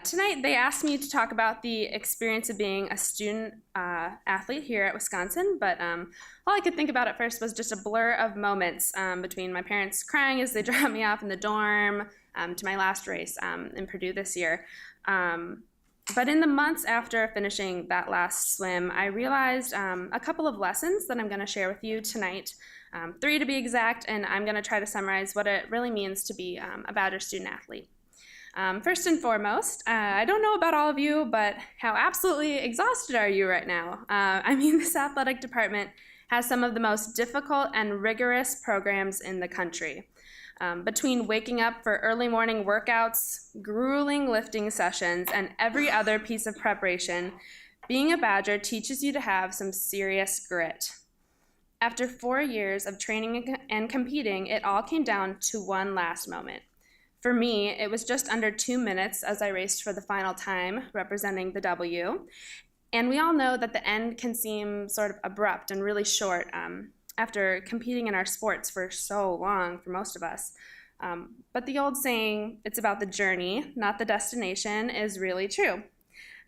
Tonight, they asked me to talk about the experience of being a student athlete here at Wisconsin, but all I could think about at first was just a blur of moments between my parents crying as they dropped me off in the dorm to my last race in Purdue this year. But in the months after finishing that last swim, I realized a couple of lessons that I'm going to share with you tonight, 3 to be exact, and I'm going to try to summarize what it really means to be a Badger student athlete. First and foremost, I don't know about all of you, but how absolutely exhausted are you right now? This athletic department has some of the most difficult and rigorous programs in the country. Between waking up for early morning workouts, grueling lifting sessions, and every other piece of preparation, being a Badger teaches you to have some serious grit. After 4 years of training and competing, it all came down to one last moment. For me, it was just under 2 minutes as I raced for the final time, representing the W. And we all know that the end can seem sort of abrupt and really short after competing in our sports for so long for most of us. But the old saying, it's about the journey, not the destination, is really true.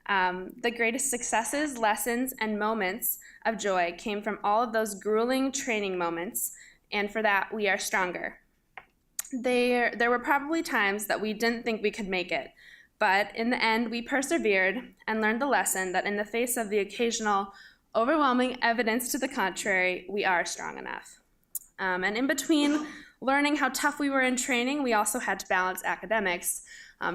The greatest successes, lessons, and moments of joy came from all of those grueling training moments, and for that, we are stronger. There were probably times that we didn't think we could make it, but in the end, we persevered and learned the lesson that in the face of the occasional overwhelming evidence to the contrary, we are strong enough. And in between learning how tough we were in training, we also had to balance academics.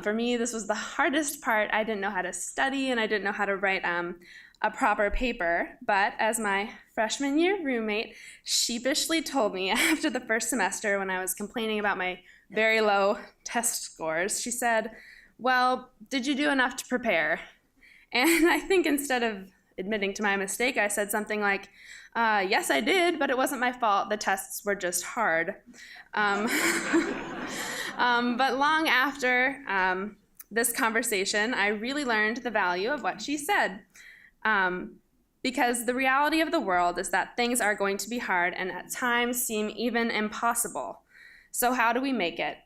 For me, this was the hardest part. I didn't know how to study, and I didn't know how to write a proper paper, but as my freshman year roommate sheepishly told me after the first semester when I was complaining about my very low test scores, she said, "Well, did you do enough to prepare?" And I think instead of admitting to my mistake, I said something like, "Yes, I did, but it wasn't my fault. The tests were just hard." But long after this conversation, I really learned the value of what she said. Because the reality of the world is that things are going to be hard and at times seem even impossible. So how do we make it?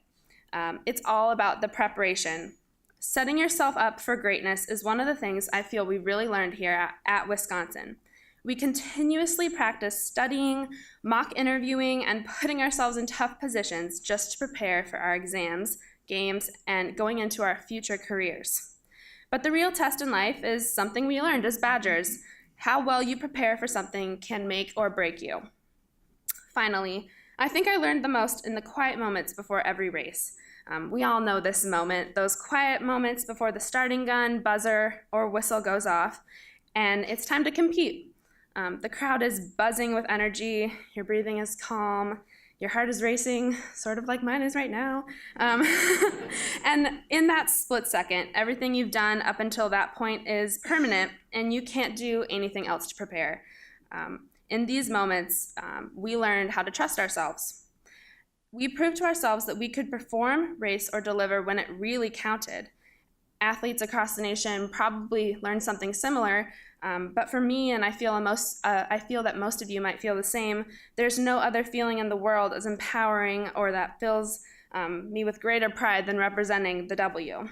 It's all about the preparation. Setting yourself up for greatness is one of the things I feel we really learned here at Wisconsin. We continuously practice studying, mock interviewing, and putting ourselves in tough positions just to prepare for our exams, games, and going into our future careers. But the real test in life is something we learned as Badgers. How well you prepare for something can make or break you. Finally, I think I learned the most in the quiet moments before every race. We all know this moment, those quiet moments before the starting gun, buzzer, or whistle goes off, and it's time to compete. The crowd is buzzing with energy, your breathing is calm, your heart is racing, sort of like mine is right now. And in that split second, everything you've done up until that point is permanent, and you can't do anything else to prepare. In these moments, we learned how to trust ourselves. We proved to ourselves that we could perform, race, or deliver when it really counted. Athletes across the nation probably learned something similar, but for me, and I feel that most of you might feel the same, there's no other feeling in the world as empowering or that fills me with greater pride than representing the W.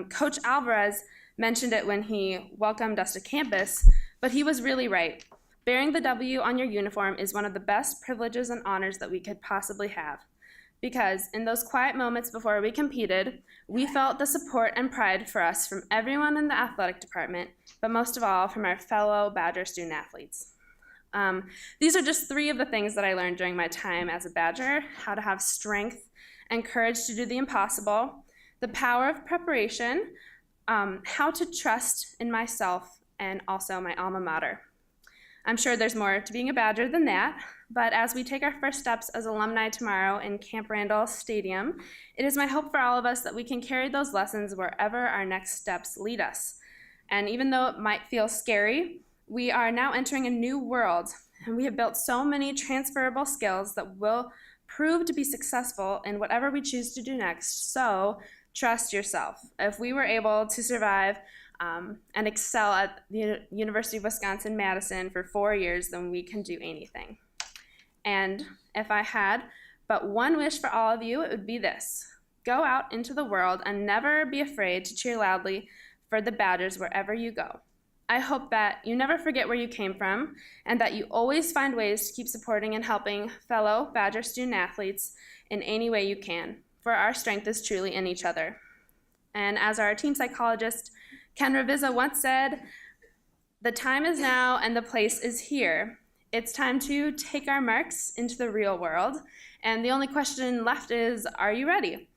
Coach Alvarez mentioned it when he welcomed us to campus, but he was really right. Bearing the W on your uniform is one of the best privileges and honors that we could possibly have. Because in those quiet moments before we competed, we felt the support and pride for us from everyone in the athletic department, but most of all from our fellow Badger student athletes. These are just 3 of the things that I learned during my time as a Badger: how to have strength and courage to do the impossible, the power of preparation, how to trust in myself, and also my alma mater. I'm sure there's more to being a Badger than that, but as we take our first steps as alumni tomorrow in Camp Randall Stadium, it is my hope for all of us that we can carry those lessons wherever our next steps lead us. And even though it might feel scary, we are now entering a new world, and we have built so many transferable skills that will prove to be successful in whatever we choose to do next. So trust yourself. If we were able to survive and excel at the University of Wisconsin-Madison for 4 years, then we can do anything. And if I had but one wish for all of you, it would be this: Go out into the world and never be afraid to cheer loudly for the Badgers wherever you go. I hope that you never forget where you came from and that you always find ways to keep supporting and helping fellow Badger student athletes in any way you can, for our strength is truly in each other. And as our team psychologist, Ken Ravizza, once said, the time is now and the place is here. It's time to take our marks into the real world. And the only question left is, are you ready?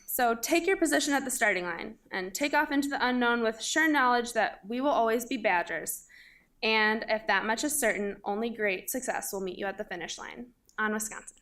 So take your position at the starting line and take off into the unknown with sure knowledge that we will always be Badgers. And if that much is certain, only great success will meet you at the finish line. On Wisconsin.